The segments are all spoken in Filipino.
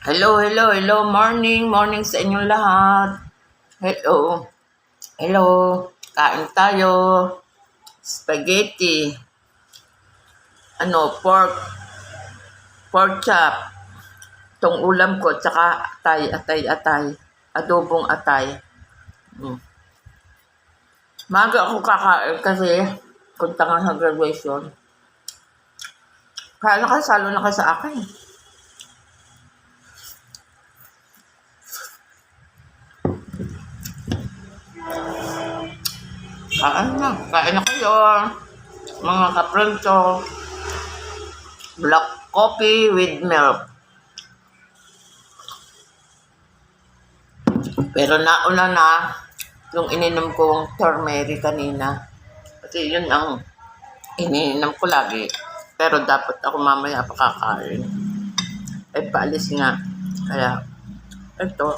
Hello, morning, morning sa inyong lahat. Hello, hello, kain tayo. Spaghetti, pork chop. Itong ulam ko, tsaka atay. Adobong atay. Maga ako kakain kasi punta nga sa graduation. Kaya nakasalo na kayo sa akin. Kain na kayo. Mga kapronto. Black coffee with milk. Pero nauna na yung ininom kong turmeric kanina. Kasi yun ang ininom ko lagi. Pero dapat ako mamaya pakakain. Ay paalis nga. Kaya, ito.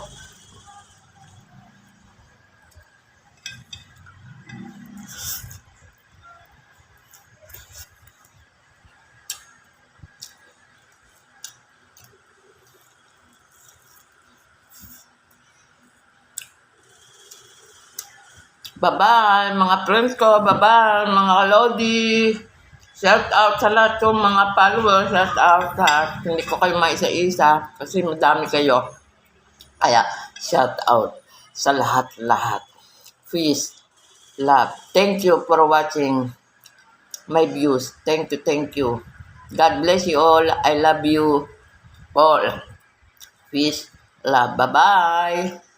Bye-bye, mga friends ko. Bye-bye, mga kalodi. Shout out sa lahat yung mga followers. Shout out ha. Hindi ko kayo maisa-isa kasi madami kayo. Kaya, shout out sa lahat-lahat. Peace, love. Thank you for watching my views. Thank you. God bless you all. I love you all. Peace, love. Bye-bye.